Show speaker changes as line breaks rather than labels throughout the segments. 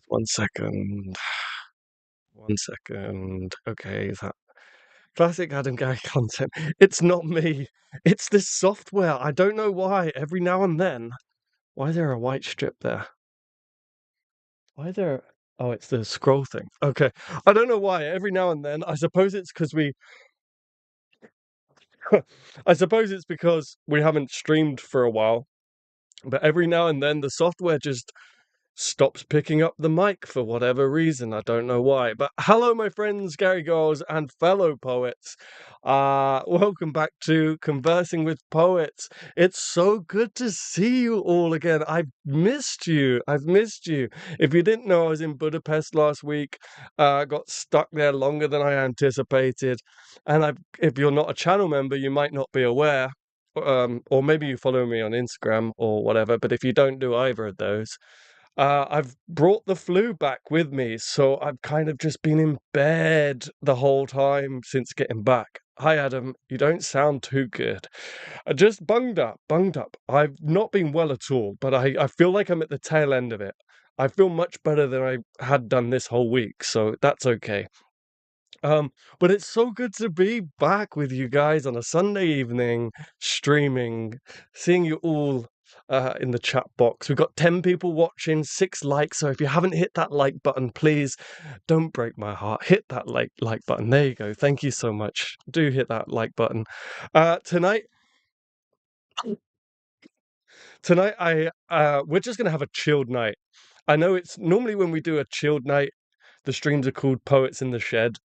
One second. One second. Okay, is that classic Adam Gary content? It's not me. It's this software. I don't know why. Every now and then. Why is there a white strip there? Why is there? Oh, it's the scroll thing. Okay. I don't know why. Every now and then. I suppose it's because we. I suppose it's because we haven't streamed for a while. But every now and then the software just stops picking up the mic for whatever reason. I don't know why. But hello, my friends, Gary Girls, and fellow poets. Welcome back to Conversing with Poets. It's so good to see you all again. I've missed you. I've missed you. If you didn't know, I was in Budapest last week. Got stuck there longer than I anticipated. And if you're not a channel member, you might not be aware. Or maybe you follow me on Instagram or whatever. But if you don't do either of those, I've brought the flu back with me, so I've kind of just been in bed the whole time since getting back. Hi, Adam. You don't sound too good. I just bunged up, bunged up. I've not been well at all, but I feel like I'm at the tail end of it. I feel much better than I had done this whole week, so that's okay. But it's so good to be back with you guys on a Sunday evening, streaming, seeing you all in the chat box. We've got 10 people watching, 6 likes. So if you haven't hit that like button, please don't break my heart. Hit that like button. There you go. Thank you so much. Do hit that like button. Tonight, I we're just gonna have a chilled night. I know it's normally when we do a chilled night, the streams are called Poets in the Shed.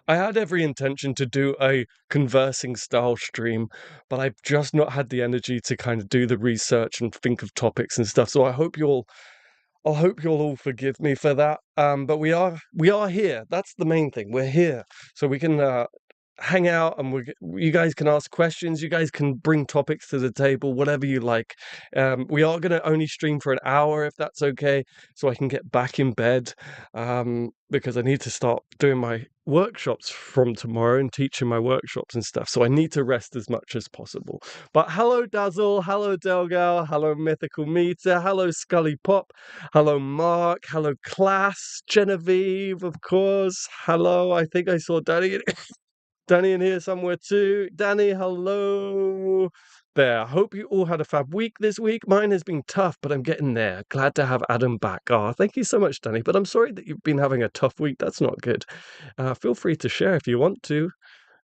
I had every intention to do a conversing style stream, but I've just not had the energy to kind of do the research and think of topics and stuff. So I hope you'll all forgive me for that. But we are here. That's the main thing. We're here, so we can hang out and you guys can ask questions. You guys can bring topics to the table, whatever you like. We are going to only stream for an hour if that's okay, so I can get back in bed. Because I need to start doing my workshops from tomorrow and teaching my workshops and stuff. So I need to rest as much as possible. But hello, Dazzle. Hello, Delgal. Hello, Mythical Meter. Hello, Scully Pop. Hello, Mark. Hello, Class. Genevieve, of course. Hello. I think I saw Danny. Danny in here somewhere too. Danny, hello. There. I hope you all had a fab week this week. Mine has been tough, but I'm getting there. Glad to have Adam back. Oh, thank you so much, Danny. But I'm sorry that you've been having a tough week. That's not good. Feel free to share if you want to.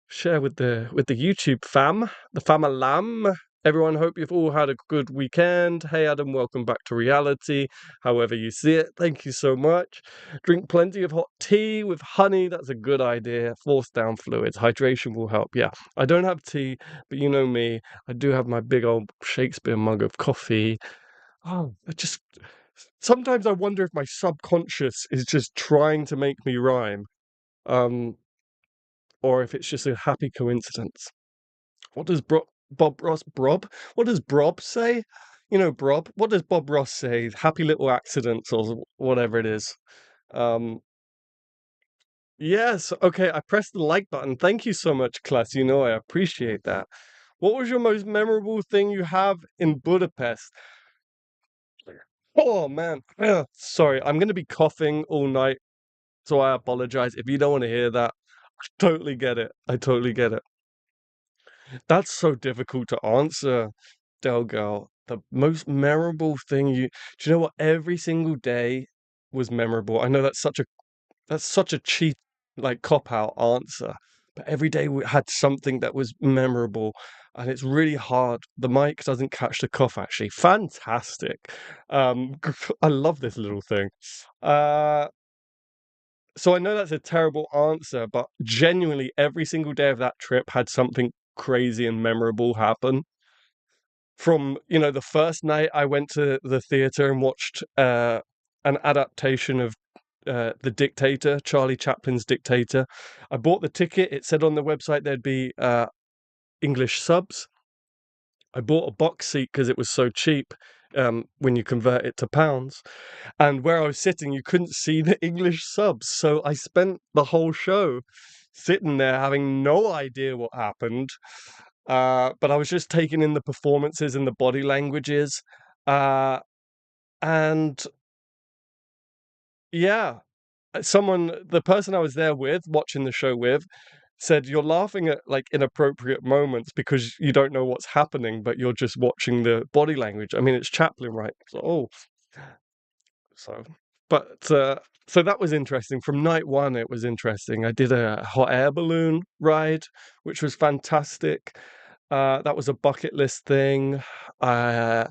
Share with the YouTube fam, the famalam. Everyone, hope you've all had a good weekend. Hey, Adam, welcome back to reality. However you see it, thank you so much. Drink plenty of hot tea with honey. That's a good idea. Force down fluids. Hydration will help. Yeah, I don't have tea, but you know me. I do have my big old Shakespeare mug of coffee. Oh, I just sometimes I wonder if my subconscious is just trying to make me rhyme. Um, or if it's just a happy coincidence. What does Bob Ross Brob? What does Brob say? You know, Brob. What does Bob Ross say? Happy little accidents or whatever it is. Um, yes. Okay, I pressed the like button. Thank you so much, class. You know, I appreciate that. What was your most memorable thing you have in Budapest? Oh man, sorry. I'm gonna be coughing all night, so I apologize if you don't want to hear that. I totally get it. I totally get it. That's so difficult to answer, Delgal. The most memorable thing do you know what? Every single day was memorable. I know that's such a cheap, like cop out answer, but every day we had something that was memorable, and it's really hard. The mic doesn't catch the cough, actually. Fantastic. I love this little thing. Uh, so I know that's a terrible answer, but genuinely every single day of that trip had something crazy and memorable happen. From, the first night I went to the theater and watched an adaptation of The Dictator, Charlie Chaplin's Dictator. I bought the ticket. It said on the website there'd be English subs. I bought a box seat because it was so cheap when you convert it to pounds. And where I was sitting, you couldn't see the English subs. So I spent the whole show sitting there having no idea what happened. But I was just taking in the performances and the body languages. And Yeah, the person I was there with, watching the show with, said you're laughing at like inappropriate moments because you don't know what's happening, but you're just watching the body language. I mean, it's Chaplin, right? So, oh, so, but so that was interesting. From night one, it was interesting. I did a hot air balloon ride, which was fantastic. That was a bucket list thing. Uh,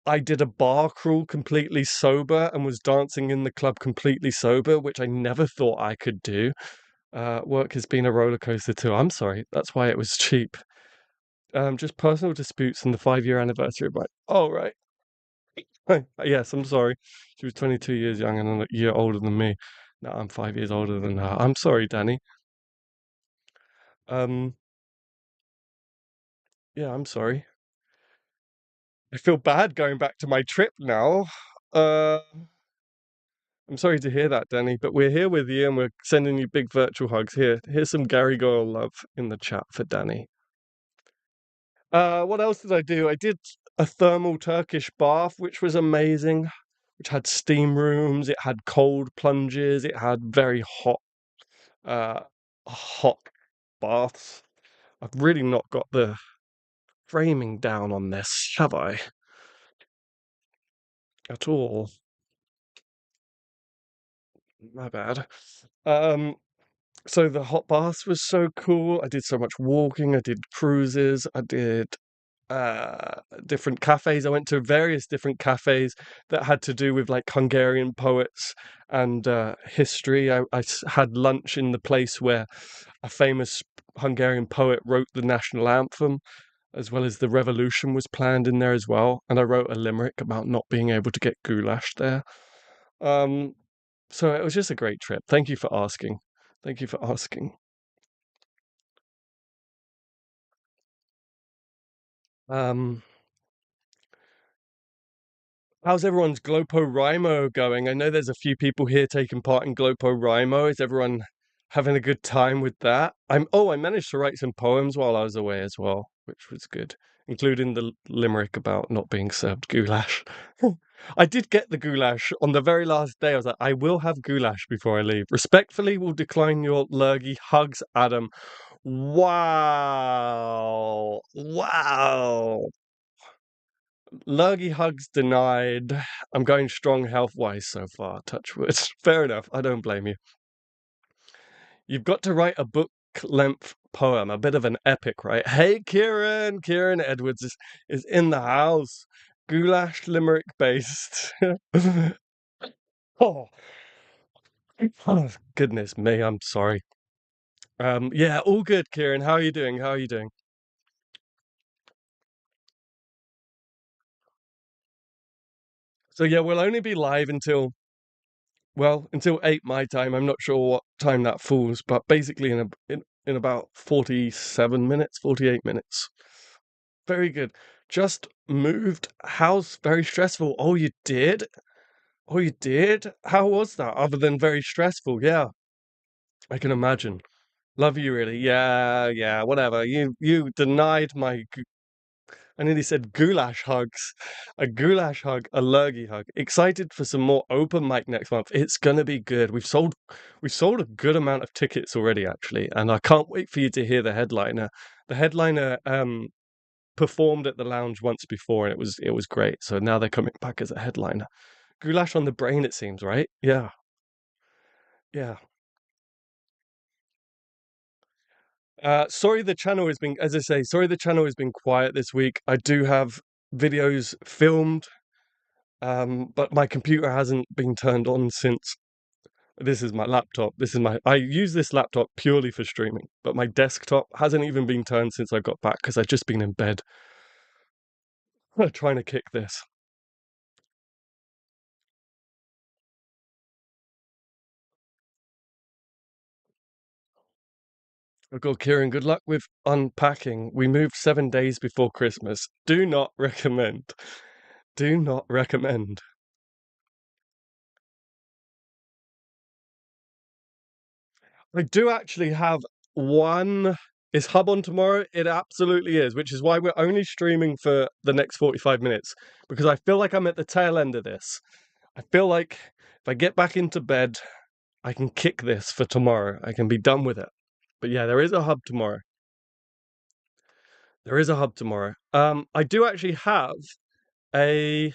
I did a bar crawl completely sober and was dancing in the club completely sober, which I never thought I could do. Work has been a roller coaster too. I'm sorry, that's why it was cheap. Just personal disputes and the 5 year anniversary of my. Oh, right. Yes, I'm sorry. She was 22 years young and a year older than me. Now I'm 5 years older than her. I'm sorry, Danny. Um, yeah, I'm sorry. I feel bad going back to my trip now. Uh, I'm sorry to hear that, Danny, but we're here with you and we're sending you big virtual hugs. Here's some Gary Goyle love in the chat for Danny. What else did I do? I did a thermal Turkish bath, which was amazing, which had steam rooms, it had cold plunges, it had very uh, hot baths. I've really not got the framing down on this, have I? At all. My bad. Um, so the hot baths was so cool. I did so much walking, I did cruises, I did different cafes. I went to various different cafes that had to do with like Hungarian poets and history. Had lunch in the place where a famous Hungarian poet wrote the national anthem, as well as the revolution was planned in there as well. And I wrote a limerick about not being able to get goulash there. Um, so it was just a great trip. Thank you for asking. Thank you for asking. Um, How's everyone's GlopoRimo going? I know there's a few people here taking part in GlopoRimo. Is everyone having a good time with that? I managed to write some poems while I was away as well, which was good, including the limerick about not being served goulash. I did get the goulash on the very last day. I was like, I will have goulash before I leave. Respectfully, will decline your lurgy hugs, Adam. Wow. Wow. Lurgy hugs denied. I'm going strong health wise so far, touch wood. Fair enough. I don't blame you. You've got to write a book length poem, a bit of an epic, right? Hey, Kieran! Kieran Edwards is in the house. Goulash limerick based. oh, oh, goodness me. I'm sorry. Yeah, all good, Kieran. How are you doing? How are you doing? So yeah, we'll only be live until 8 my time. I'm not sure what time that falls, but basically in about 47 minutes, 48 minutes. Very good. Just moved house, very stressful. Oh, you did? Oh, you did? How was that? Other than very stressful? Yeah, I can imagine. Love you really. Yeah, yeah, whatever. You denied my I nearly said goulash hugs. A goulash hug, a lurgy hug. Excited for some more open mic next month. It's gonna be good. We've sold a good amount of tickets already, actually, and I can't wait for you to hear the headliner. The headliner performed at the lounge once before, and it was great. So now they're coming back as a headliner. Goulash on the brain, it seems, right? Yeah, yeah. Sorry the channel has been, as I say, sorry the channel has been quiet this week. I do have videos filmed. But my computer hasn't been turned on since this is my laptop. I use this laptop purely for streaming, but my desktop hasn't even been turned since I got back because I've just been in bed trying to kick this. Oh God, Kieran, good luck with unpacking. We moved 7 days before Christmas. Do not recommend. Do not recommend. I do actually have one. Is Hub on tomorrow? It absolutely is, which is why we're only streaming for the next 45 minutes because I feel like I'm at the tail end of this. I feel like If I get back into bed, I can kick this for tomorrow. I can be done with it. But yeah, there is a hub tomorrow. There is a hub tomorrow. I do actually have a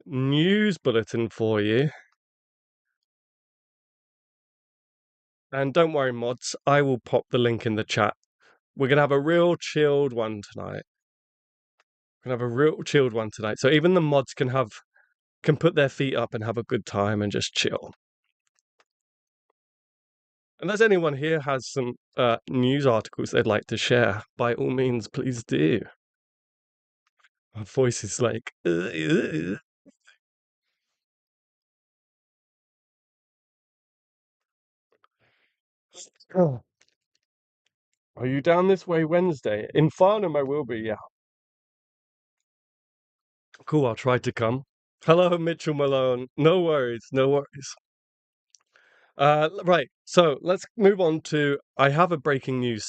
news bulletin for you. And don't worry, mods, I will pop the link in the chat. We're gonna have a real chilled one tonight. We're gonna have a real chilled one tonight. So even the mods can put their feet up and have a good time and just chill. Unless anyone here has some news articles they'd like to share, by all means, please do. My voice is like. Oh. Are you down this way Wednesday? In Farnham, I will be, yeah. Cool, I'll try to come. Hello, Mitchell Malone. No worries, no worries. Right, so let's move on to. I have a breaking news.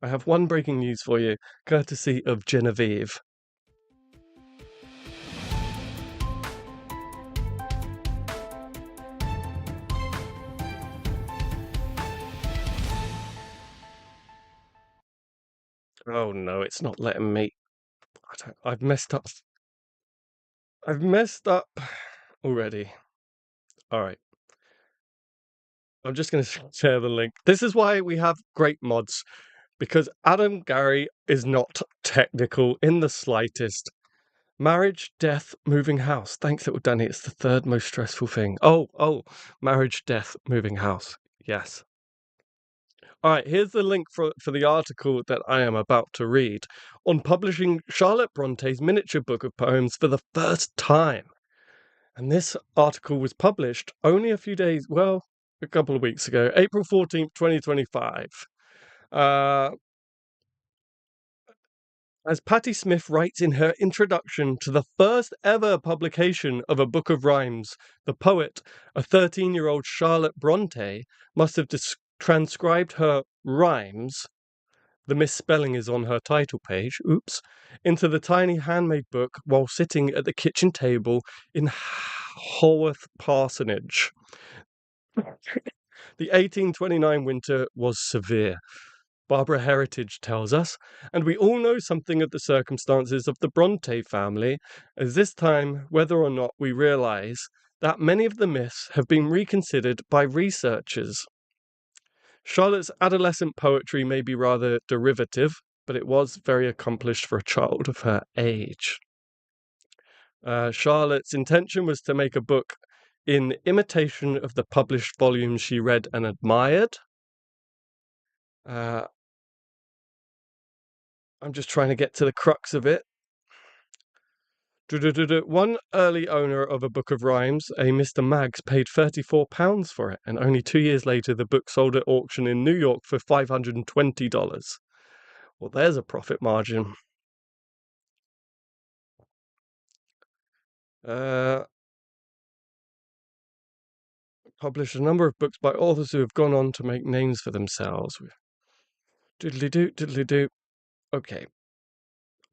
I have one breaking news for you, courtesy of Genevieve. Oh no, it's not letting me. I've messed up. I've messed up already. All right. I'm just going to share the link. This is why we have great mods, because Adam Gary is not technical in the slightest. Marriage, death, moving house. Thanks, little Danny. It's the third most stressful thing. Oh, marriage, death, moving house. Yes. All right, here's the link for the article that I am about to read on publishing Charlotte Bronte's miniature book of poems for the first time. And this article was published only a few days, well, a couple of weeks ago, April 14th, 2025. As Patti Smith writes in her introduction to the first ever publication of a book of rhymes, the poet, a 13-year-old Charlotte Bronte, must have transcribed her rhymes, the misspelling is on her title page, oops, into the tiny handmade book while sitting at the kitchen table in Haworth Parsonage. The 1829 winter was severe, Barbara Heritage tells us, and we all know something of the circumstances of the Bronte family, as this time, whether or not we realise that many of the myths have been reconsidered by researchers. Charlotte's adolescent poetry may be rather derivative, but it was very accomplished for a child of her age. Charlotte's intention was to make a book in imitation of the published volumes she read and admired. I'm just trying to get to the crux of it. One early owner of a book of rhymes, a Mr. Maggs, paid £34 for it, and only 2 years later the book sold at auction in New York for $520. Well, there's a profit margin. Published a number of books by authors who have gone on to make names for themselves. Diddly-doo. Okay.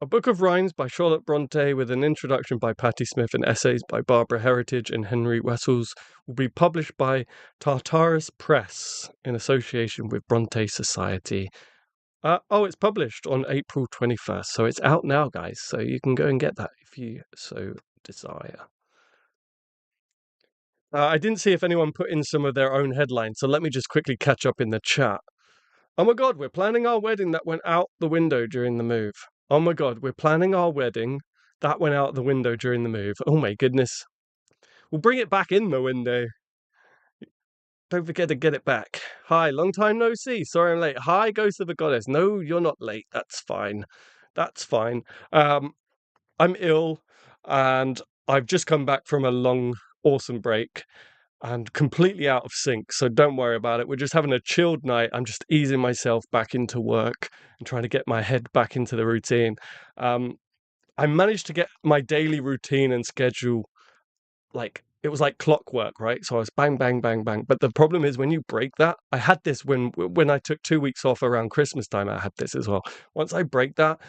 A book of rhymes by Charlotte Bronte with an introduction by Patti Smith and essays by Barbara Heritage and Henry Wessels will be published by Tartarus Press in association with Bronte Society. It's published on April 21st, so it's out now, guys, so you can go and get that if you so desire. I didn't see if anyone put in some of their own headlines, so let me just quickly catch up in the chat. Oh my god, we're planning our wedding that went out the window during the move. Oh my god, we're planning our wedding that went out the window during the move. Oh my goodness. We'll bring it back in the window. Don't forget to get it back. Hi, long time no see. Sorry I'm late. Hi, Ghost of a Goddess. No, you're not late. That's fine. That's fine. I'm ill and I've just come back from a long, awesome break and completely out of sync. So don't worry about it. We're just having a chilled night. I'm just easing myself back into work and trying to get my head back into the routine. I managed to get my daily routine and schedule like it was like clockwork, right? So I was bang, bang, bang, bang. But the problem is when you break that, I had this when I took 2 weeks off around Christmas time. I had this as well. Once I break that,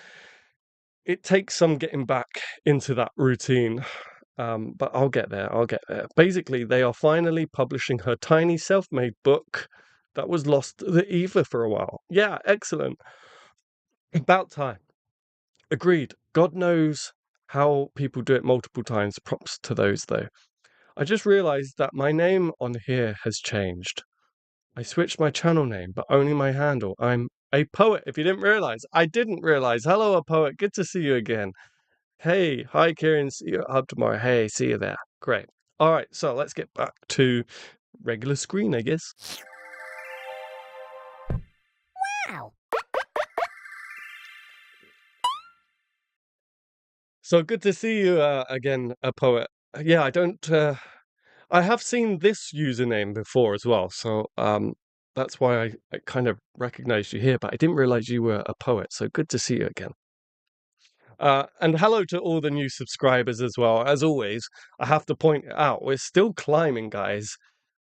it takes some getting back into that routine. But I'll get there. I'll get there. Basically, they are finally publishing her tiny self-made book that was lost to the ether for a while. Yeah, excellent. About time. Agreed. God knows how people do it multiple times. Props to those, though. I just realized that my name on here has changed. I switched my channel name, but only my handle. I'm a poet, if you didn't realize. I didn't realize. Hello, a poet. Good to see you again. Hey, hi, Kieran. See you at Hub tomorrow. Hey, see you there. Great. All right, so let's get back to regular screen, I guess.
Wow.
So good to see you again, a poet. Yeah, I don't. I have seen this username before as well, so that's why I kind of recognized you here, but I didn't realize you were a poet. So good to see you again. And hello to all the new subscribers as well. As always, I have to point out we're still climbing, guys.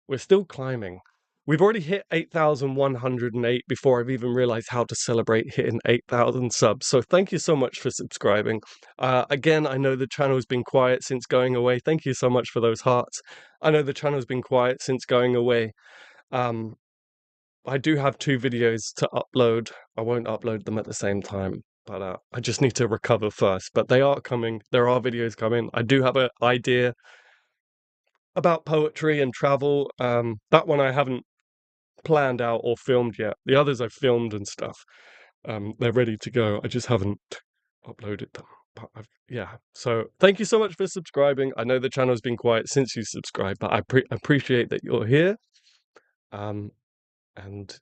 We're still climbing. We've already hit 8,108 before I've even realized how to celebrate hitting 8,000 subs. So thank you so much for subscribing. Again, I know the channel's been quiet since going away. Thank you so much for those hearts. I know the channel's been quiet since going away. I do have 2 videos to upload. I won't upload them at the same time, but I just need to recover first. But they are coming. There are videos coming. I do have an idea about poetry and travel. That one I haven't planned out or filmed yet. The others I've filmed and stuff. They're ready to go. I just haven't uploaded them. But yeah. So thank you so much for subscribing. I know the channel's been quiet since you subscribed, but I appreciate that you're here. And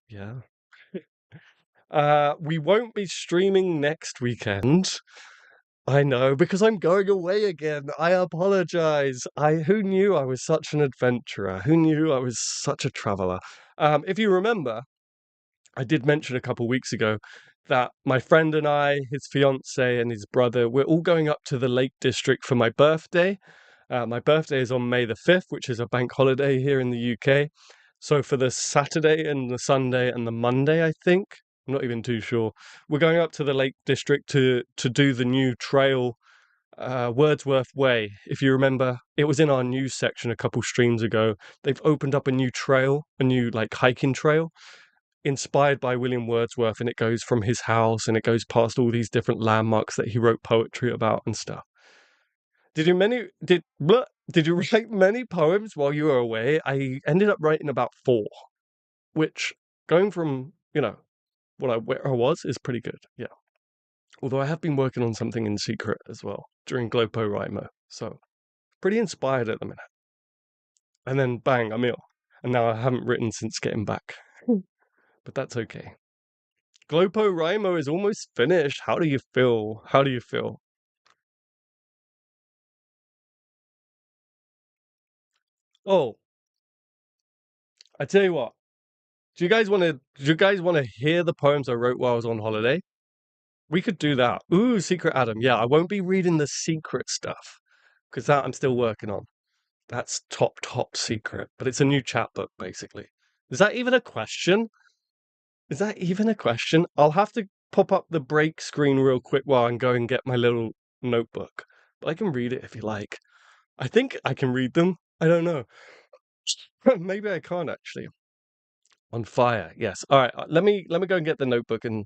yeah. We won't be streaming next weekend. I know, because I'm going away again. I apologize. Who knew I was such an adventurer? Who knew I was such a traveler? If you remember, I did mention a couple weeks ago that my friend and I, his fiance and his brother, we're all going up to the Lake District for my birthday. My birthday is on May the 5th, which is a bank holiday here in the UK. So for the Saturday and the Sunday and the Monday, I think, I'm not even too sure, we're going up to the Lake District to do the new trail, Wordsworth Way. If you remember, it was in our news section a couple streams ago. They've opened up a new trail, a new like hiking trail, inspired by William Wordsworth, and it goes from his house and it goes past all these different landmarks that he wrote poetry about and stuff. Did you write many poems while you were away? I ended up writing about 4, which, going from, where I was is pretty good. Yeah. Although I have been working on something in secret as well during NaPoWriMo, so pretty inspired at the minute. And then bang, I'm ill, and now I haven't written since getting back. But that's okay. NaPoWriMo is almost finished. How do you feel? How do you feel? Oh, I tell you what. Do you guys want to hear the poems I wrote while I was on holiday? We could do that. Ooh, Secret Adam. Yeah, I won't be reading the secret stuff because that I'm still working on. That's top secret, but it's a new chapbook basically. Is that even a question? Is that even a question? I'll have to pop up the break screen real quick while I go and get my little notebook. But I can read it if you like. I think I can read them. I don't know. Maybe I can't actually. On fire, yes. All right, let me go and get the notebook, and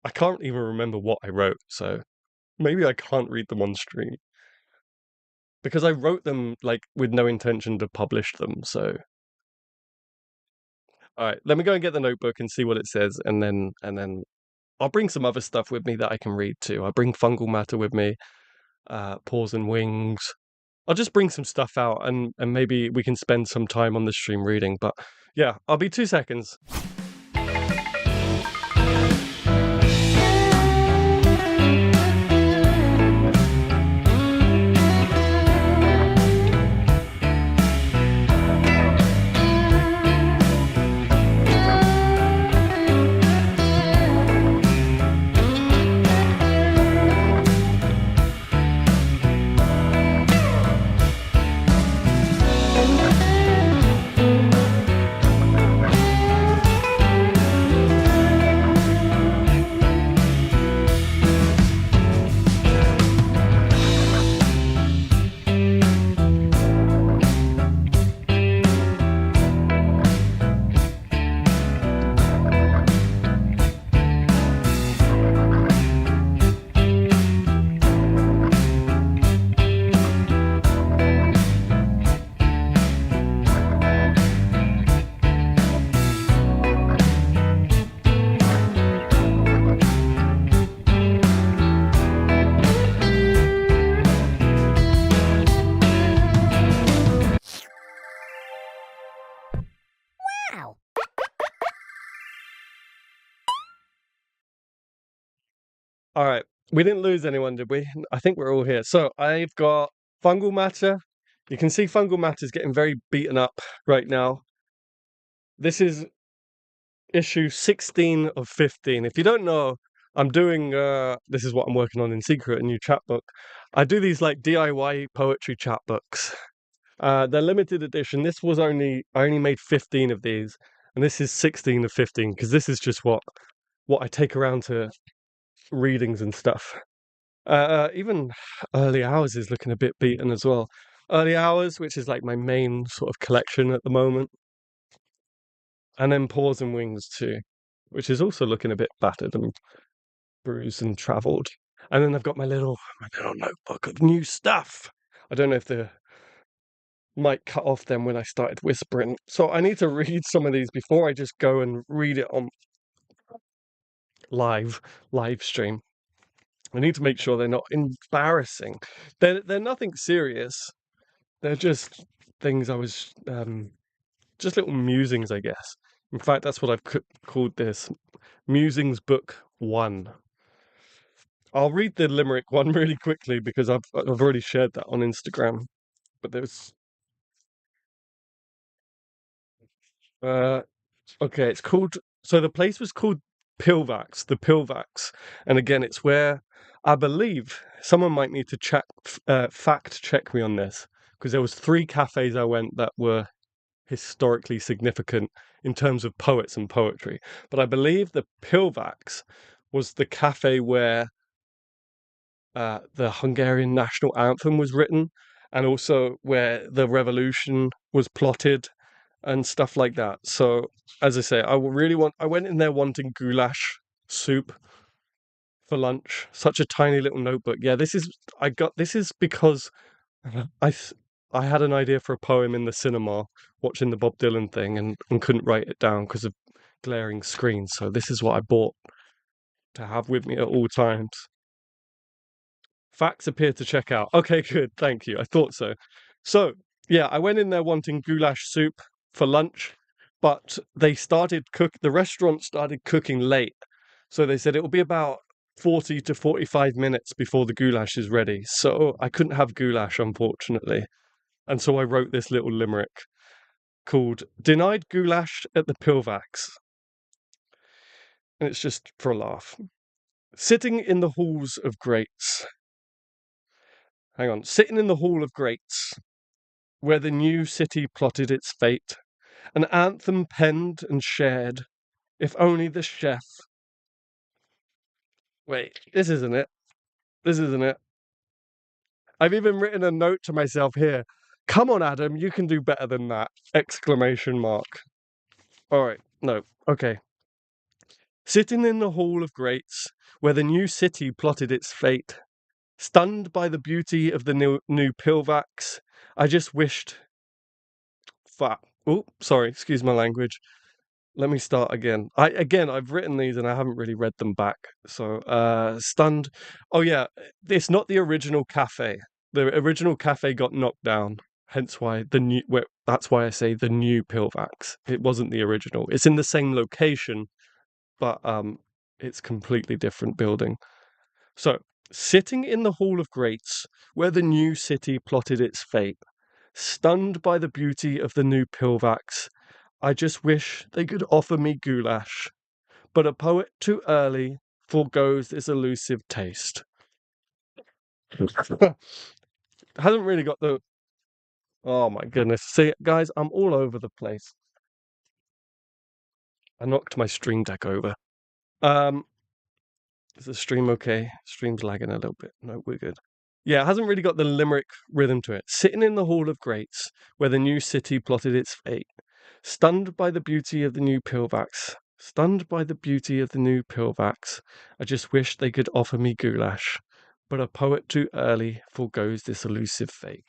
I can't even remember what I wrote, so maybe I can't read them on stream because I wrote them like with no intention to publish them. So, all right, let me go and get the notebook and see what it says, and then I'll bring some other stuff with me that I can read too. I'll bring fungal matter with me, paws and wings. I'll just bring some stuff out, and maybe we can spend some time on the stream reading. But yeah, I'll be 2 seconds. All right. We didn't lose anyone, did we? I think we're all here. So I've got fungal matter. You can see fungal matter is getting very beaten up right now. This is issue 16 of 15. If you don't know, I'm doing this is what I'm working on in secret, a new chapbook. I do these like DIY poetry chapbooks. They're limited edition. I only made 15 of these, and this is 16 of 15 because this is just what I take around to readings and stuff. Even early hours is looking a bit beaten as well. Early hours, which is like my main sort of collection at the moment, and then paws and wings too, which is also looking a bit battered and bruised and travelled. And then I've got my little notebook of new stuff. I don't know if the might cut off them when I started whispering. So I need to read some of these before I just go and read it on live stream. I need to make sure they're not embarrassing. They're nothing serious. They're just things I was just little musings, I guess. In fact, that's what I've called this. Musings Book 1. I'll read the limerick one really quickly because I've already shared that on Instagram. But there's okay, it's called so the place was called the Pilvax. And again, it's where I believe someone might need to fact check me on this because there was 3 cafes I went that were historically significant in terms of poets and poetry. But I believe the Pilvax was the cafe where the Hungarian national anthem was written, and also where the revolution was plotted and stuff like that. So, as I say, I went in there wanting goulash soup for lunch. Such a tiny little notebook. Yeah, this is because I I had an idea for a poem in the cinema watching the Bob Dylan thing and couldn't write it down because of glaring screens. So this is what I bought to have with me at all times. Facts appear to check out. Okay, good. Thank you. I thought so. So, yeah, I went in there wanting goulash soup for lunch, but the restaurant started cooking late. So they said it will be about 40 to 45 minutes before the goulash is ready. So I couldn't have goulash, unfortunately. And so I wrote this little limerick called Denied Goulash at the Pilvax. And it's just for a laugh. Sitting in the halls of greats. Hang on. Sitting in the hall of greats, where the new city plotted its fate, an anthem penned and shared, if only the chef. Wait, this isn't it. This isn't it. I've even written a note to myself here. Come on, Adam, you can do better than that! Exclamation mark. All right, no, okay. Sitting in the hall of greats, where the new city plotted its fate, stunned by the beauty of the new Pilvax, I just wished. Oh, sorry, excuse my language. Let me start again. I've written these and I haven't really read them back. So, stunned. Oh yeah, it's not the original cafe. The original cafe got knocked down. Hence why that's why I say the new Pilvax. It wasn't the original. It's in the same location, but it's completely different building. So, sitting in the Hall of Greats, where the new city plotted its fate, stunned by the beauty of the new Pilvax, I just wish they could offer me goulash, but a poet too early forgoes this elusive taste. Hasn't really got the. Oh my goodness. See, guys, I'm all over the place. I knocked my stream deck over. Um, is the stream okay? Stream's lagging a little bit. No, we're good. Yeah, it hasn't really got the limerick rhythm to it. Sitting in the Hall of Greats, where the new city plotted its fate, stunned by the beauty of the new Pilvax, I just wish they could offer me goulash, but a poet too early forgoes this elusive fate.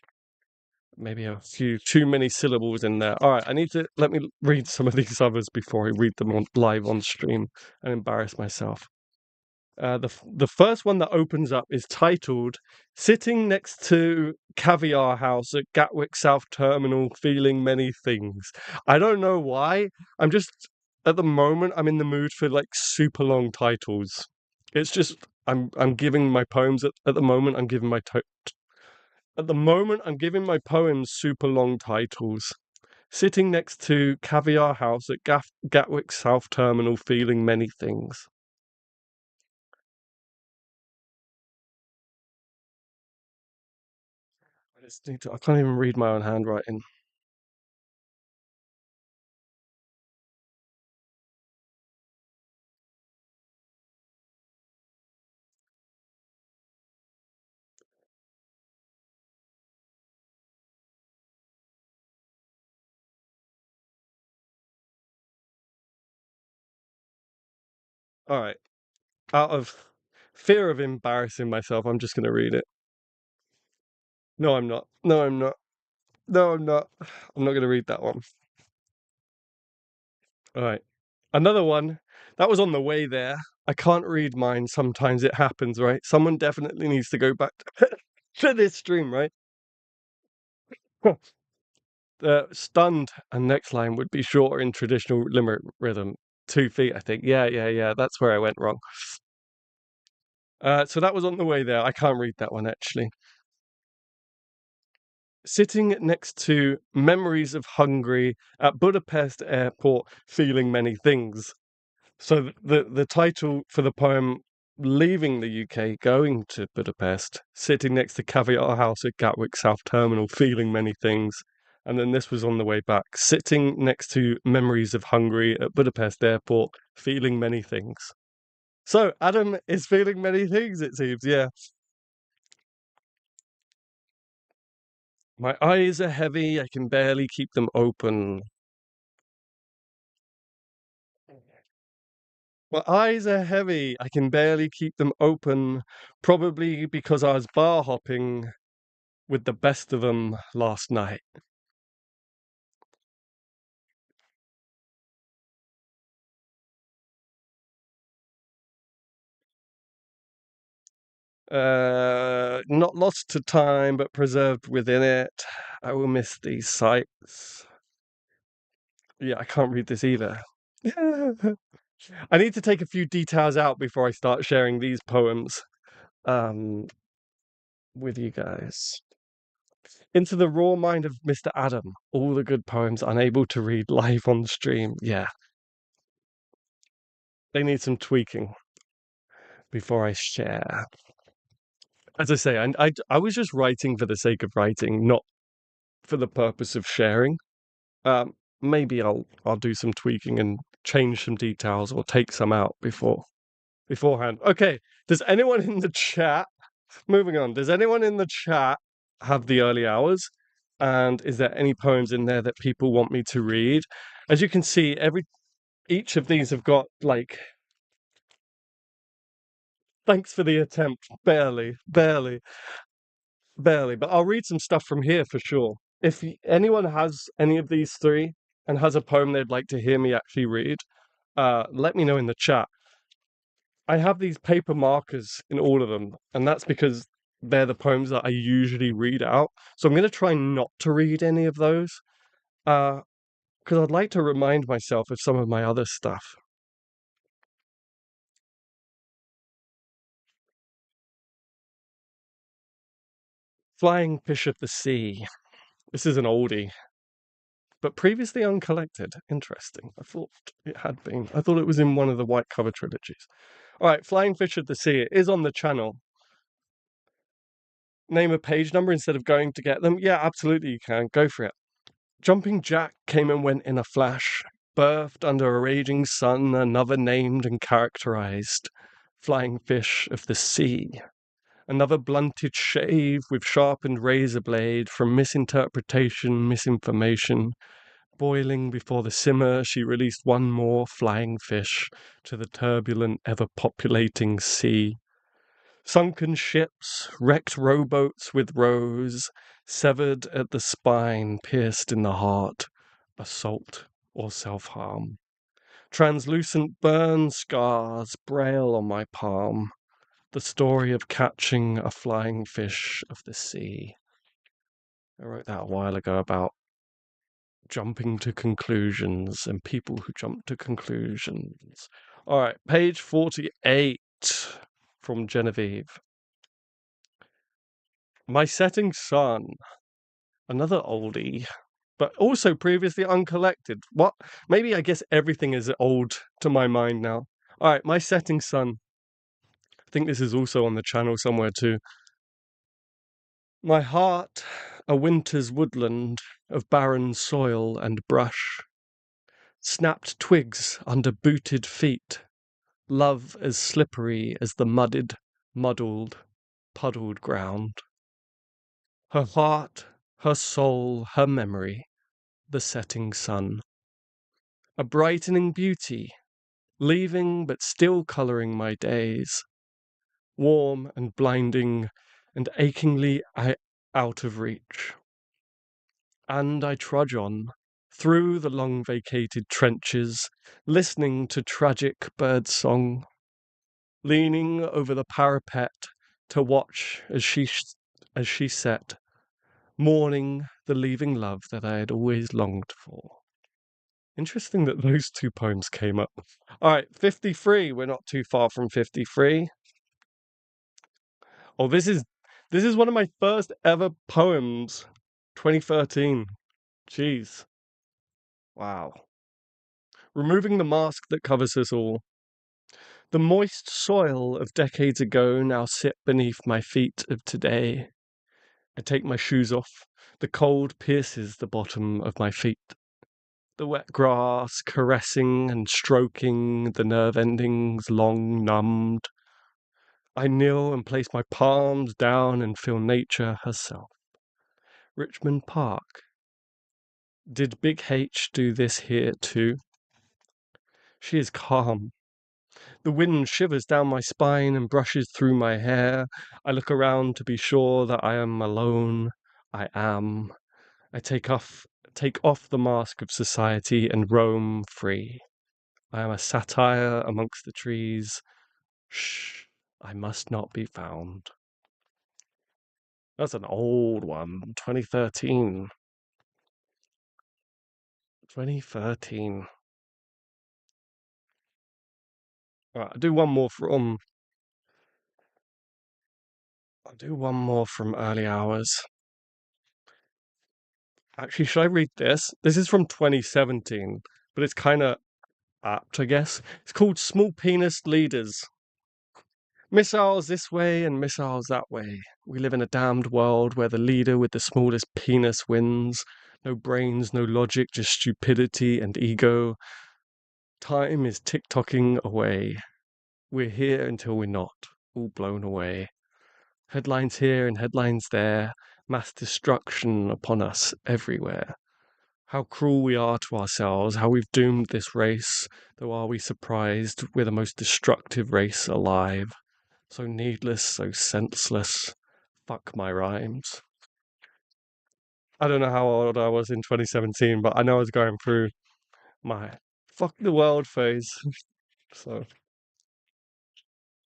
Maybe a few too many syllables in there. All right, let me read some of these others before I read them live on stream and embarrass myself. The first one that opens up is titled "Sitting Next to Caviar House at Gatwick South Terminal, Feeling Many Things." I don't know why. At the moment I'm in the mood for like super long titles. It's just I'm giving my poems at the moment. At the moment, I'm giving my poems super long titles. Sitting next to Caviar House at Gatwick South Terminal, feeling many things. I can't even read my own handwriting. All right. Out of fear of embarrassing myself, I'm just going to read it. No, I'm not. No, I'm not. No, I'm not. I'm not going to read that one. All right. Another one that was on the way there. I can't read mine. Sometimes it happens, right? Someone definitely needs to go back to this stream, right? Stunned and next line would be shorter in traditional limerick rhythm. 2 feet, I think. Yeah. That's where I went wrong. So that was on the way there. I can't read that one actually. Sitting next to memories of Hungary at Budapest airport, feeling many things. So the title for the poem, leaving the UK, going to Budapest, sitting next to Caviar House at Gatwick South Terminal, feeling many things. And then this was on the way back, sitting next to memories of Hungary at Budapest airport, feeling many things. So Adam is feeling many things, it seems, yeah. My eyes are heavy, I can barely keep them open. My eyes are heavy, I can barely keep them open, probably because I was bar hopping with the best of them last night. Not lost to time, but preserved within it. I will miss these sights. Yeah, I can't read this either. I need to take a few details out before I start sharing these poems um, with you guys. Into the raw mind of Mr. Adam. All the good poems unable to read live on stream. Yeah, they need some tweaking before I share. As I say, I was just writing for the sake of writing, not for the purpose of sharing. Maybe I'll do some tweaking and change some details or take some out beforehand. Okay, does anyone in the chat, moving on, does anyone in the chat have the early hours? And is there any poems in there that people want me to read? As you can see, each of these have got like, thanks for the attempt, barely, but I'll read some stuff from here for sure. If anyone has any of these three and has a poem they'd like to hear me actually read, let me know in the chat. I have these paper markers in all of them, and that's because they're the poems that I usually read out. So I'm going to try not to read any of those, because I'd like to remind myself of some of my other stuff. Flying Fish of the Sea. This is an oldie, but previously uncollected. Interesting. I thought it had been. I thought it was in one of the white cover trilogies. All right, Flying Fish of the Sea. It is on the channel. Name a page number instead of going to get them? Yeah, absolutely you can. Go for it. Jumping Jack came and went in a flash, birthed under a raging sun, another named and characterized. Flying Fish of the Sea. Another blunted shave with sharpened razor blade from misinterpretation, misinformation. Boiling before the simmer, she released one more flying fish to the turbulent, ever populating sea. Sunken ships, wrecked rowboats with rows, severed at the spine, pierced in the heart, assault or self harm. Translucent burn scars braille on my palm, the story of catching a flying fish of the sea. I wrote that a while ago about jumping to conclusions and people who jump to conclusions. All right, page 48. from Genevieve. My setting sun, another oldie, but also previously uncollected. What? Maybe I guess everything is old to my mind now. All right, my setting sun. I think this is also on the channel somewhere too. My heart, a winter's woodland of barren soil and brush, snapped twigs under booted feet, love as slippery as the muddled, puddled ground. Her heart, her soul, her memory, the setting sun. A brightening beauty, leaving but still colouring my days, warm and blinding and achingly out of reach. And I trudge on, through the long vacated trenches, listening to tragic bird song, leaning over the parapet to watch as she set, mourning the leaving love that I had always longed for. Interesting that those two poems came up. All right, 53. We're not too far from 53. Oh, this is one of my first ever poems. 2013. Jeez. Wow. Removing the mask that covers us all. The moist soil of decades ago now sit beneath my feet of today. I take my shoes off. The cold pierces the bottom of my feet. The wet grass caressing and stroking the nerve endings long numbed. I kneel and place my palms down and feel nature herself. Richmond Park. Did Big H do this here too? She is calm. The wind shivers down my spine and brushes through my hair. I look around to be sure that I am alone. I am. I take off the mask of society and roam free. I am a satire amongst the trees. Shh, I must not be found. That's an old one, 2013. 2013. Right, I'll do one more from early hours. Actually, should I read this? This is from 2017, but it's kind of apt, I guess. It's called Small Penis Leaders. Missiles this way and missiles that way. We live in a damned world where the leader with the smallest penis wins. No brains, no logic, just stupidity and ego. Time is tick-tocking away. We're here until we're not, all blown away. Headlines here and headlines there, mass destruction upon us everywhere. How cruel we are to ourselves, how we've doomed this race, though are we surprised we're the most destructive race alive. So needless, so senseless. Fuck my rhymes. I don't know how old I was in 2017, but I know I was going through my fuck the world phase. So,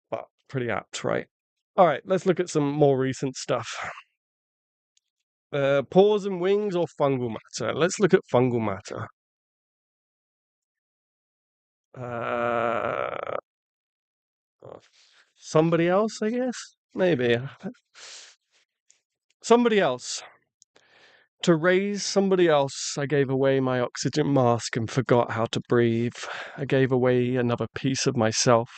but pretty apt, right? All right, let's look at some more recent stuff. Paws and wings or fungal matter? Let's look at fungal matter. Uh, somebody else, I guess? Maybe. Somebody else. To raise somebody else, I gave away my oxygen mask and forgot how to breathe. I gave away another piece of myself.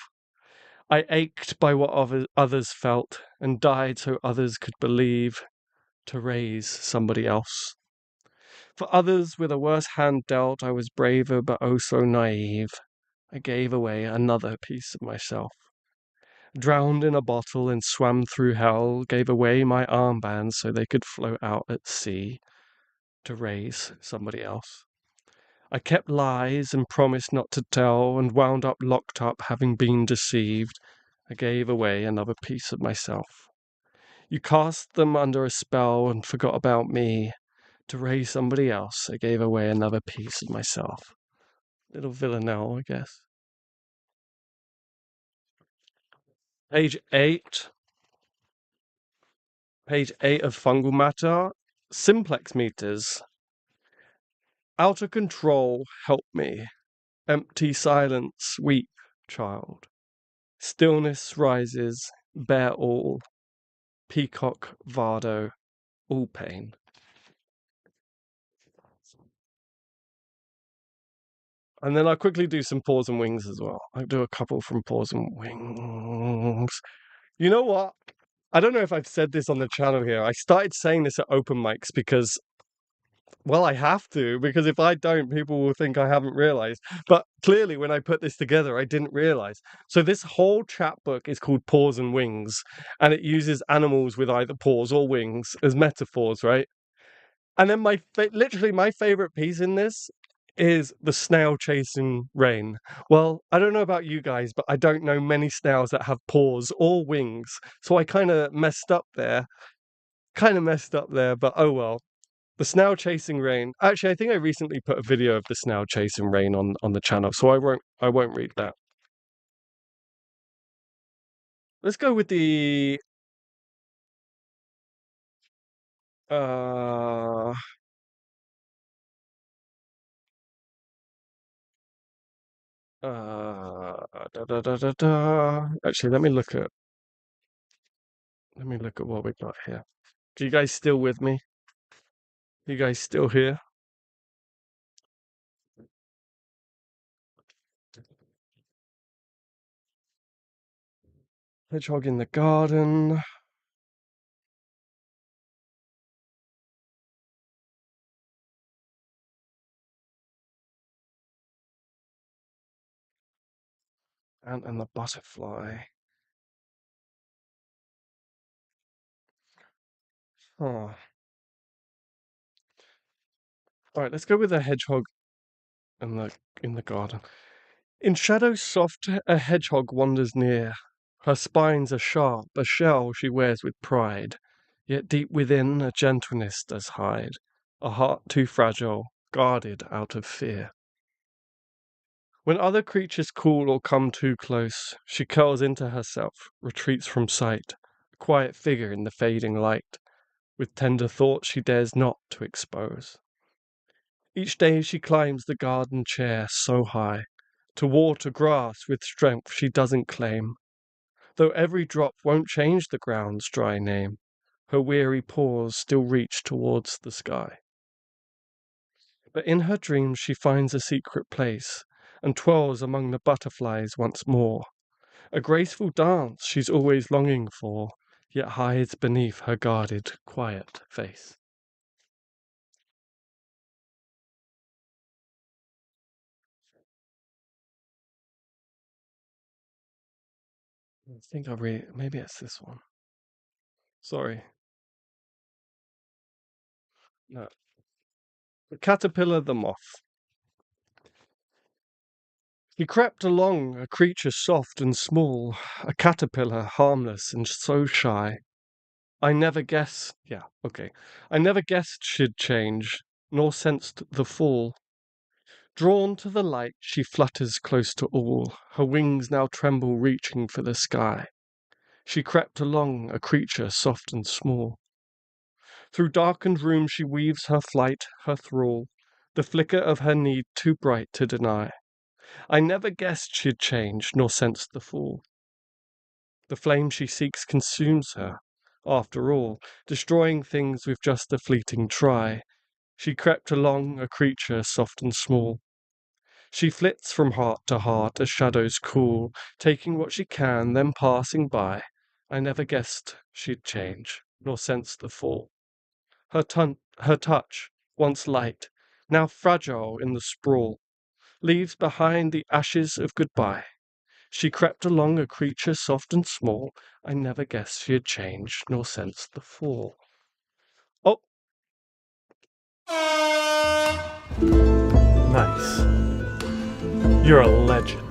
I ached by what others felt and died so others could believe. To raise somebody else. For others with a worse hand dealt, I was braver but oh so naive. I gave away another piece of myself. Drowned in a bottle and swam through hell, gave away my armbands so they could float out at sea. To raise somebody else. I kept lies and promised not to tell, and wound up locked up having been deceived. I gave away another piece of myself. You cast them under a spell and forgot about me. To raise somebody else, I gave away another piece of myself. Little villanelle, I guess. Page 8. Page 8 of Fungal Matter. Simplex meters. Out of control, help me. Empty silence, weep, child. Stillness rises, bear all, peacock, vardo, all pain. And then I'll quickly do some paws and wings as well. I'll do a couple from paws and wings. You know what? I don't know if I've said this on the channel here. I started saying this at open mics because, well, I have to, because if I don't, people will think I haven't realized. But clearly, when I put this together, I didn't realize. So this whole chapbook is called Paws and Wings, and it uses animals with either paws or wings as metaphors, right? And then literally my favorite piece in this is the snail chasing rain. Well, I don't know about you guys, but I don't know many snails that have paws or wings. So I kind of messed up there. But oh well. The snail chasing rain. Actually, I think I recently put a video of the snail chasing rain on the channel, so I won't read that. Let's go with the uh Actually, let me look at what we got here. Do you guys still with me? You guys still here? Hedgehog in the garden. Ant and the butterfly. Oh. Alright, let's go with the hedgehog in the garden. In shadows soft, a hedgehog wanders near. Her spines are sharp, a shell she wears with pride. Yet deep within a gentleness does hide, a heart too fragile, guarded out of fear. When other creatures call or come too close, she curls into herself, retreats from sight, a quiet figure in the fading light, with tender thoughts she dares not to expose. Each day she climbs the garden chair so high, to water grass with strength she doesn't claim, though every drop won't change the ground's dry name, her weary paws still reach towards the sky. But in her dreams she finds a secret place, and twirls among the butterflies once more, a graceful dance she's always longing for, yet hides beneath her guarded, quiet face. I think I'll read, maybe it's this one. Sorry. No. The caterpillar, the moth. He crept along, a creature soft and small, a caterpillar, harmless and so shy. I never guessed, yeah, okay. I never guessed she'd change, nor sensed the fall. Drawn to the light, she flutters close to all, her wings now tremble, reaching for the sky. She crept along, a creature soft and small. Through darkened rooms she weaves her flight, her thrall, the flicker of her need too bright to deny. I never guessed she'd change, nor sensed the fall. The flame she seeks consumes her, after all, destroying things with just a fleeting try. She crept along, a creature soft and small. She flits from heart to heart as shadows cool, taking what she can, then passing by. I never guessed she'd change, nor sense the fall. Her touch, once light, now fragile in the sprawl, leaves behind the ashes of goodbye. She crept along, a creature soft and small. I never guessed she had changed, nor sensed the fall. Oh, nice. You're a legend.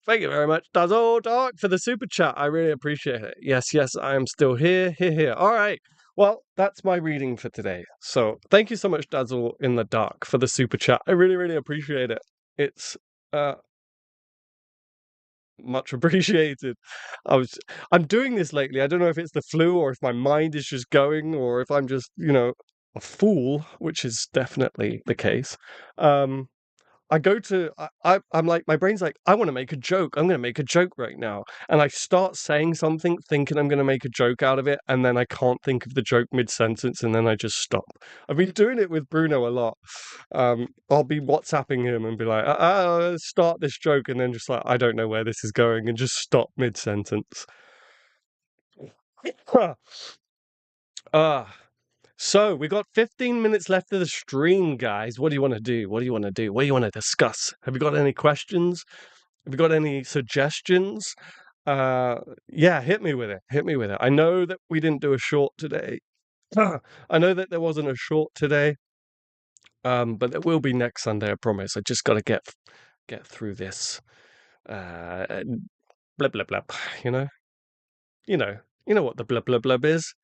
Thank you very much, Dazzle Dark, for the super chat. I really appreciate it. Yes, yes, I am still here, here, here. All right. Well, that's my reading for today. So thank you so much, Dazzle in the Dark, for the super chat. I really, really appreciate it. It's much appreciated. I'm doing this lately. I don't know if it's the flu or if my mind is just going or if I'm just, a fool, which is definitely the case. Um I go to I'm like my brain's like, I want to make a joke. I'm going to make a joke right now, and I start saying something, thinking I'm going to make a joke out of it, and then I can't think of the joke mid sentence, and then I just stop. I've been doing it with Bruno a lot. I'll be WhatsApping him and be like, start this joke, and then just like I don't know where this is going, and just stop mid sentence. Ah. So we got 15 minutes left of the stream, guys. What do you want to do? What do you want to do? What do you want to discuss? Have you got any questions? Have you got any suggestions? Uh, yeah, hit me with it. Hit me with it. I know that we didn't do a short today. I know that there wasn't a short today. But there will be next Sunday, I promise. I just got to get through this. Uh, blah blah blah. You know, you know, you know what the blah blah blah is.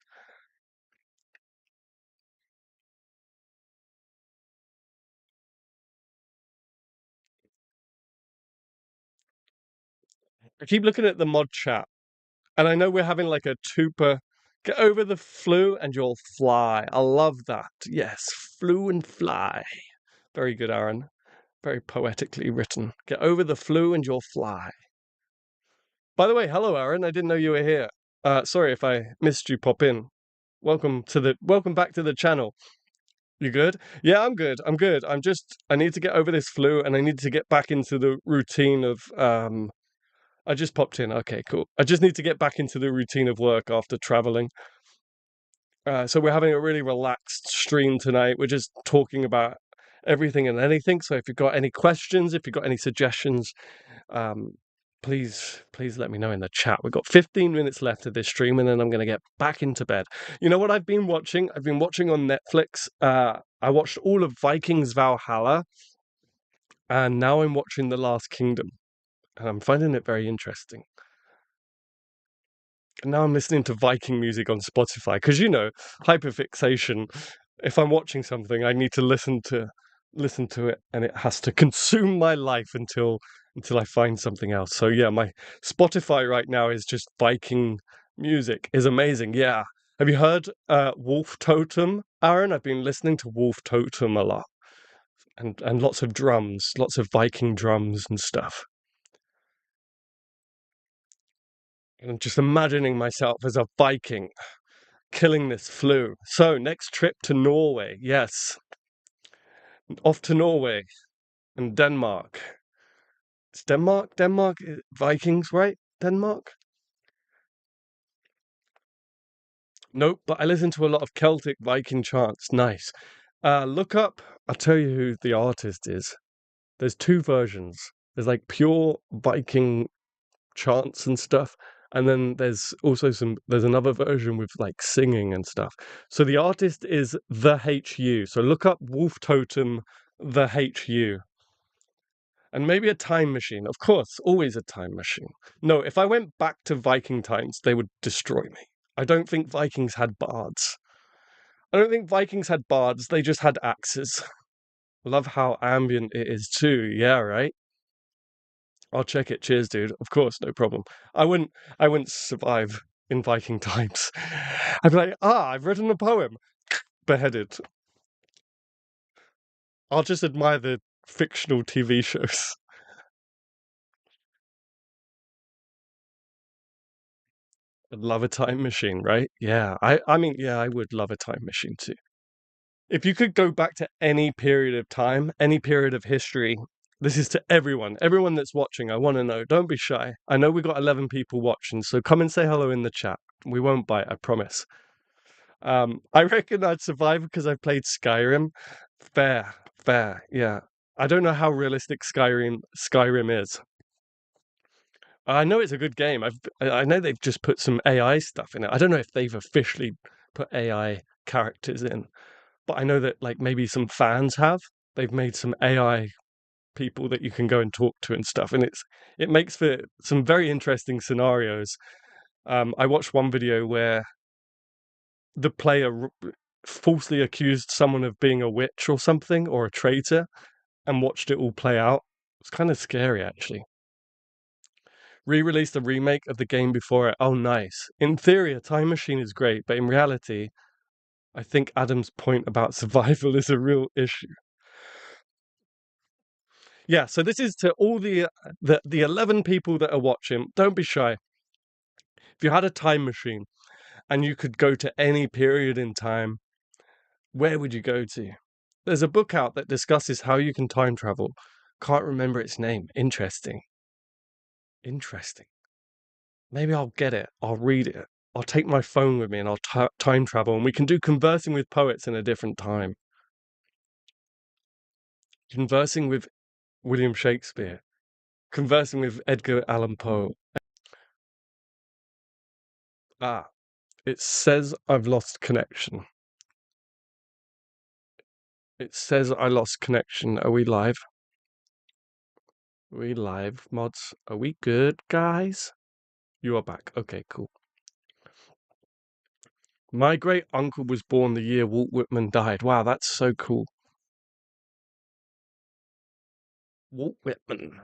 I keep looking at the mod chat. And I know we're having like a tuper. Get over the flu and you'll fly. I love that. Yes, flu and fly. Very good, Aaron. Very poetically written. Get over the flu and you'll fly. By the way, hello, Aaron. I didn't know you were here. Sorry if I missed you pop in. Welcome back to the channel. You good? Yeah, I'm good. I'm good. I need to get over this flu and I need to get back into the routine of I just popped in. Okay, cool. I just need to get back into the routine of work after traveling. So we're having a really relaxed stream tonight. We're just talking about everything and anything. So if you've got any questions, if you've got any suggestions, um, please let me know in the chat. We've got 15 minutes left of this stream, and then I'm going to get back into bed. You know what I've been watching? I've been watching on Netflix. I watched all of Vikings Valhalla, and now I'm watching The Last Kingdom, and I'm finding it very interesting. And now I'm listening to Viking music on Spotify because hyperfixation. If I'm watching something, I need to listen to it, and it has to consume my life until I find something else. So yeah, my Spotify right now is just Viking music. Is amazing. Yeah. Have you heard Wolf Totem, Aaron? I've been listening to Wolf Totem a lot, and lots of drums, lots of Viking drums and stuff. And I'm just imagining myself as a Viking killing this flu. So, next trip to Norway. Yes, off to Norway and Denmark. It's Denmark? Denmark? Vikings, right? Denmark? Nope, but I listen to a lot of Celtic Viking chants. Nice. Look up, I'll tell you who the artist is. There's two versions. There's like pure Viking chants and stuff. And then there's also there's another version with like singing and stuff. So the artist is The HU. So look up Wolf Totem, The HU. And maybe a time machine. Of course, always a time machine. No, if I went back to Viking times, they would destroy me. I don't think Vikings had bards. I don't think Vikings had bards, they just had axes. Love how ambient it is too. Yeah, right? I'll check it. Cheers, dude. Of course, no problem. I wouldn't survive in Viking times. I'd be like, I've written a poem. Beheaded. I'll just admire the fictional TV shows. I'd love a time machine, right? Yeah. I mean, yeah, I would love a time machine too. If you could go back to any period of time, any period of history, this is to everyone that's watching. I want to know. Don't be shy. I know we got 11 people watching, so come and say hello in the chat. We won't bite, I promise. I reckon I'd survive because I played Skyrim. Fair, fair, yeah. I don't know how realistic Skyrim is. I know it's a good game. I know they've just put some AI stuff in it. I don't know if they've officially put AI characters in, but I know that like maybe some fans have. They've made some AI people that you can go and talk to and stuff, and it makes for some very interesting scenarios. I watched one video where the player falsely accused someone of being a witch or something or a traitor and watched it all play out. It's kind of scary, actually. Re-released a remake of the game before it. Oh, nice. In theory, a time machine is great, but in reality, I think Adam's point about survival is a real issue. Yeah, so this is to all the 11 people that are watching. Don't be shy. If you had a time machine and you could go to any period in time, where would you go to? There's a book out that discusses how you can time travel. Can't remember its name. Interesting. Interesting. Maybe I'll get it. I'll read it. I'll take my phone with me and I'll time travel and we can do conversing with poets in a different time. Conversing with William Shakespeare. Conversing with Edgar Allan Poe. Ah, it says I've lost connection. It says I lost connection. Are we live? Are we live, mods? Are we good, guys? You are back. Okay, cool. My great uncle was born the year Walt Whitman died. Wow, that's so cool. Walt Whitman.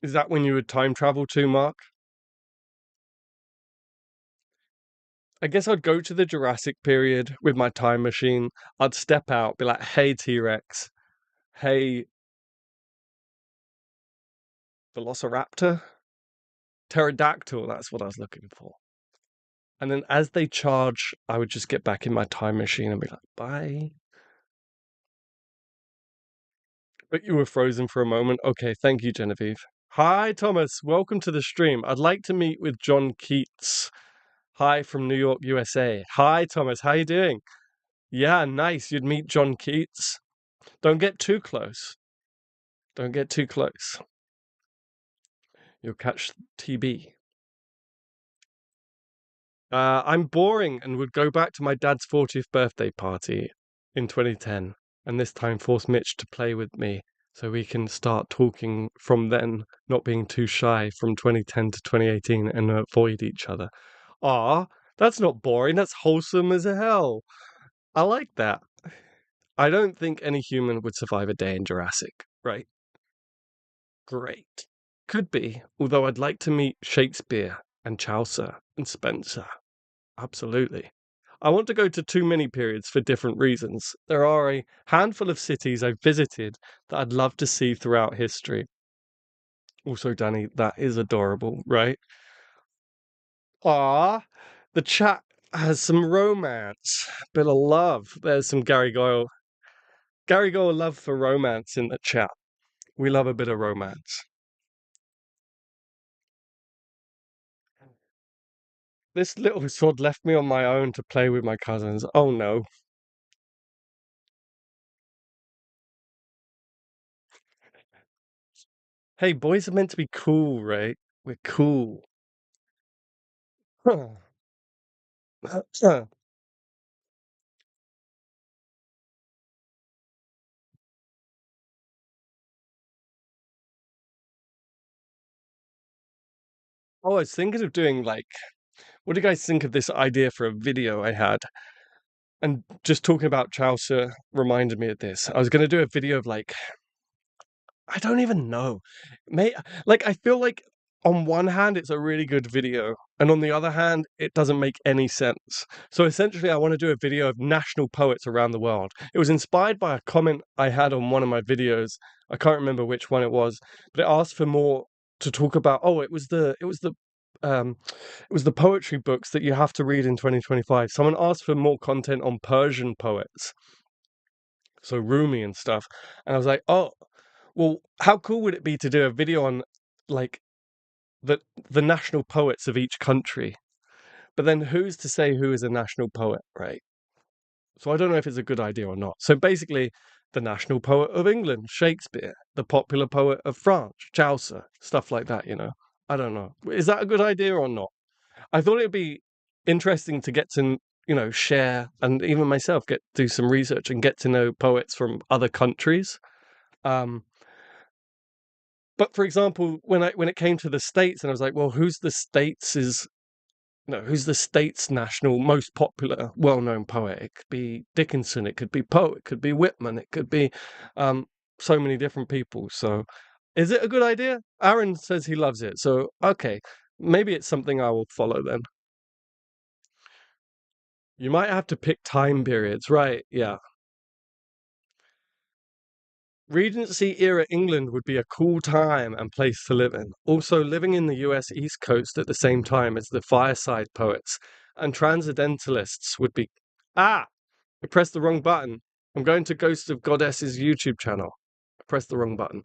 Is that when you would time travel to, Mark? I guess I'd go to the Jurassic period with my time machine. I'd step out, be like, hey, T-Rex. Hey, Velociraptor? Pterodactyl, that's what I was looking for. And then as they charge, I would just get back in my time machine and be like, bye. But you were frozen for a moment. Okay, thank you, Genevieve. Hi, Thomas. Welcome to the stream. I'd like to meet with John Keats. Hi from New York, USA. Hi, Thomas. How you doing? Yeah, nice. You'd meet John Keats. Don't get too close. Don't get too close. You'll catch TB. I'm boring and would go back to my dad's 40th birthday party in 2010, and this time force Mitch to play with me so we can start talking from then, not being too shy from 2010 to 2018 and avoid each other. Ah, that's not boring. That's wholesome as hell. I like that. I don't think any human would survive a day in Jurassic, right? Great. Could be, although I'd like to meet Shakespeare and Chaucer and Spencer. Absolutely. I want to go to too many periods for different reasons. There are a handful of cities I've visited that I'd love to see throughout history. Also, Danny, that is adorable, right? Ah, the chat has some romance, bit of love. There's some Gary Goyle. Gary Goyle love for romance in the chat. We love a bit of romance. This little sword left me on my own to play with my cousins. Oh no. Hey, boys are meant to be cool, right? We're cool. Oh, I was thinking of doing like, what do you guys think of this idea for a video I had? And just talking about Chaucer reminded me of this. I was going to do a video of like, I don't even know. May like I feel like on one hand it's a really good video, and on the other hand it doesn't make any sense. So essentially, I want to do a video of national poets around the world. It was inspired by a comment I had on one of my videos. I can't remember which one it was, but it asked for more to talk about. Oh, um it was the poetry books that you have to read in 2025. Someone asked for more content on Persian poets, so Rumi and stuff. And I was like, oh, well, how cool would it be to do a video on like the national poets of each country? But then who's to say who is a national poet, right? So I don't know if it's a good idea or not. So basically, the national poet of England, Shakespeare, the popular poet of France, Chaucer, stuff like that, you know. I don't know. Is that a good idea or not? I thought it'd be interesting to get to, share and even myself get do some research and get to know poets from other countries. Um, But for example, when it came to the states, and I was like, well, who's the states' national most popular, well-known poet? It could be Dickinson, it could be Poe, it could be Whitman, it could be um, so many different people. So, is it a good idea? Aaron says he loves it. So, okay, maybe it's something I will follow then. You might have to pick time periods, right? Yeah. Regency era England would be a cool time and place to live in. Also, living in the US East Coast at the same time as the fireside poets and transcendentalists would be. Ah! I pressed the wrong button. I'm going to Ghost of Goddess's YouTube channel. I pressed the wrong button.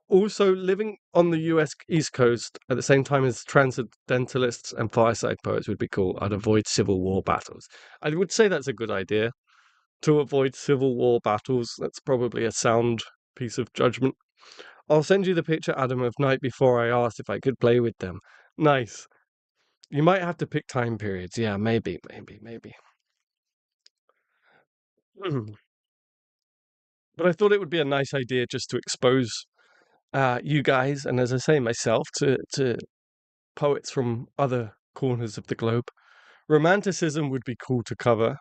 Also, living on the US East Coast at the same time as transcendentalists and fireside poets would be cool. I'd avoid civil war battles. I would say that's a good idea to avoid civil war battles. That's probably a sound piece of judgment. I'll send you the picture, Adam, of night before I asked if I could play with them. Nice. You might have to pick time periods. Yeah, maybe. But I thought it would be a nice idea just to expose you guys, and as I say, myself, to poets from other corners of the globe. Romanticism would be cool to cover.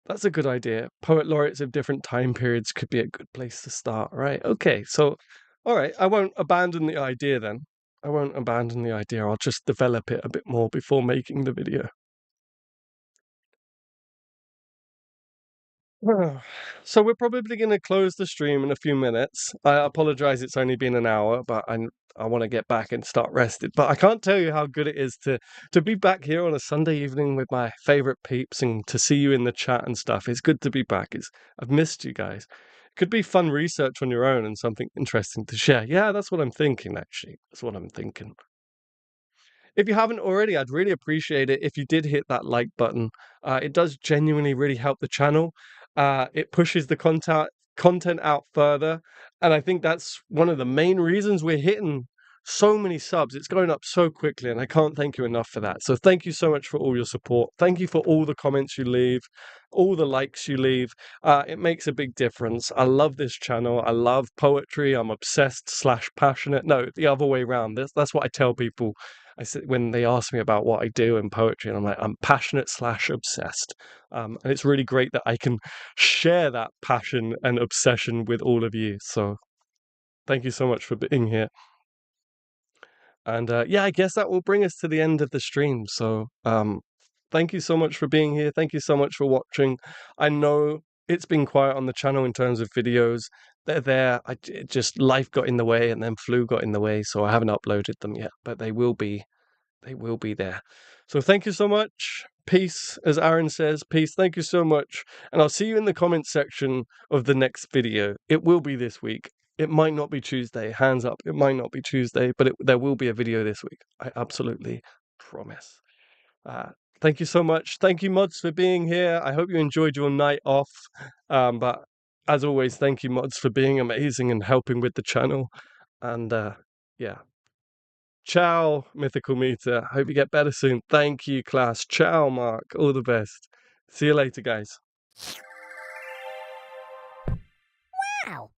That's a good idea. Poet laureates of different time periods could be a good place to start, right? Okay, so, all right, I won't abandon the idea then. I won't abandon the idea. I'll just develop it a bit more before making the video. So we're probably going to close the stream in a few minutes. I apologize, it's only been an hour, but I want to get back and start rested. But I can't tell you how good it is to be back here on a Sunday evening with my favorite peeps and to see you in the chat and stuff. It's good to be back. I've missed you guys. It could be fun research on your own and something interesting to share. Yeah, that's what I'm thinking, actually. That's what I'm thinking. If you haven't already, I'd really appreciate it if you did hit that like button. It does genuinely really help the channel. It pushes the content out further, and I think that's one of the main reasons we're hitting so many subs. It's going up so quickly, and I can't thank you enough for that. So thank you so much for all your support. Thank you for all the comments you leave, all the likes you leave. It makes a big difference. I love this channel. I love poetry. I'm obsessed slash passionate. No, the other way around. That's what I tell people. I said when they ask me about what I do in poetry, and I'm like, I'm passionate slash obsessed. And it's really great that I can share that passion and obsession with all of you. So thank you so much for being here. And yeah, I guess that will bring us to the end of the stream. So thank you so much for being here. Thank you so much for watching. I know it's been quiet on the channel in terms of videos. They're there. Just life got in the way, and then flu got in the way, so I haven't uploaded them yet. But they will be. They will be there. So thank you so much. Peace, as Aaron says. Peace. Thank you so much. And I'll see you in the comments section of the next video. It will be this week. It might not be Tuesday. Hands up. It might not be Tuesday, but there will be a video this week. I absolutely promise. Thank you so much. Thank you, mods, for being here. I hope you enjoyed your night off. But as always, thank you, mods, for being amazing and helping with the channel. And yeah. Ciao, Mythical Meter. Hope you get better soon. Thank you, class. Ciao, Mark. All the best. See you later, guys.
Wow.